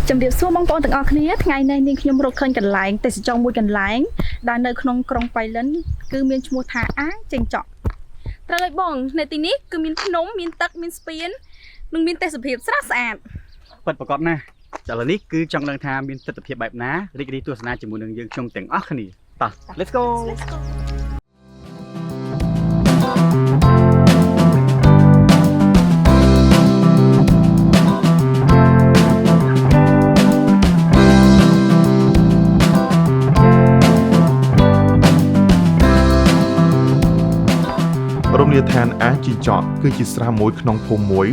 ជំរាបសួរបងប្អូនទាំងអស់គ្នាថ្ងៃនេះនាងខ្ញុំរកឃើញកន្លែងទេសចរមួយកន្លែងដែលនៅក្នុងក្រុងប៉ៃលិនគឺមានឈ្មោះថាអាងចេញចក់ត្រូវឲ្យបងនៅទីនេះគឺមានភ្នំមានទឹកមានស្ពាននិងមានទេសភាពស្រស់ស្អាតពិតប្រាកដណាស់ឥឡូវនេះគឺចង់ដឹងថាមានទស្សនវិជ្ជាបែបណារីករាយទស្សនាជាមួយនឹងយើងខ្ញុំទាំងអស់គ្នាតោះ Let's go រមណីយដ្ឋានអាងជីចក់គឺជាស្រះមួយក្នុងភូមិមួយ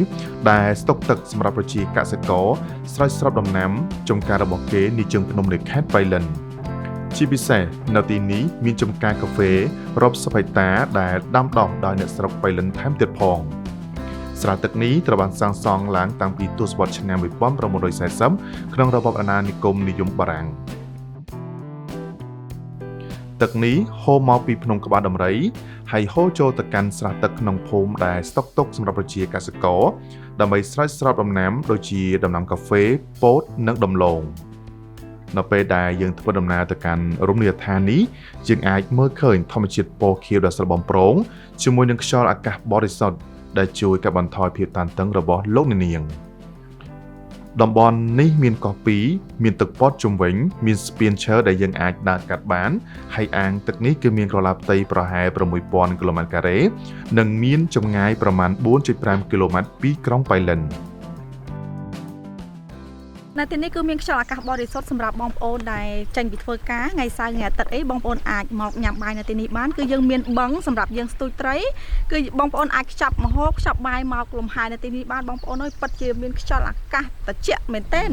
ដែលស្តុកទឹកសម្រាប់ប្រជាកសិករស្រោចស្រពដំណាំចំការរបស់គេនាជើងភ្នំនៃខេត្តប៉ៃលិនជាពិសេសនៅទីនេះមានចំការកាហ្វេរាប់សិបហិកតាដែលដាំដុះដោយអ្នកស្រុកប៉ៃលិនថែមទៀតផងស្រះទឹកនេះត្រូវបានសាងសង់ឡើងតាំងពីទសវត្សរ៍ឆ្នាំ1940ក្នុងរបបអាណានិគមនិយមបារាំងទឹកនេះហូរមកពីភ្នំក្បាលដំរីហើយហូរចូលទៅកាន់ស្រះទឹកក្នុងភូមិដែលស្តុកទុកសម្រាប់ប្រជាកសិករដើម្បីស្រោចស្រពដំណាំដូចជាដំណាំកាហ្វេពោតនិងដំឡូងនៅពេលដែលយើងធ្វើដំណើរទៅកាន់រមណីយដ្ឋាននេះយើងអាចមើលឃើញធម្មជាតិពណ៌ខៀវដ៏ស្រស់បំព្រងជាមួយនឹងខ្យល់អាកាសបរិសុទ្ធដែលជួយកាត់បន្ថយភាពតានតឹងរបស់លោកអ្នកនាងតំបន់នេះមានកោះពីរមានទឹកពតជុំវិញមានស្ពានឈើដែលយើងអាចដើរកាត់បានហើយអាងទឹកនេះគឺមានក្រឡាផ្ទៃប្រហែល 6000 គីឡូម៉ែត្រការ៉េនិងមានចម្ងាយប្រមាណ 4.5 គីឡូម៉ែត្រពីក្រុងប៉ៃលិននៅទីនេះគឺមានខ្យល់អាកាសបរិសុទ្ធសម្រាប់បងប្អូនដែលចេញពីធ្វើការថ្ងៃសៅរ៍ថ្ងៃអាទិត្យអីបងប្អូនអាចមកញ៉ាំបាយនៅទីនេះបានគឺយើងមានបឹងសម្រាប់យើងស្ទូចត្រីគឺបងប្អូនអាចខ្ចប់ម្ហូបខ្ចប់បាយមកលំហែនៅទីនេះបានបងប្អូនអើយពិតជាមានខ្យល់អាកាសត្រជាក់មែនទែន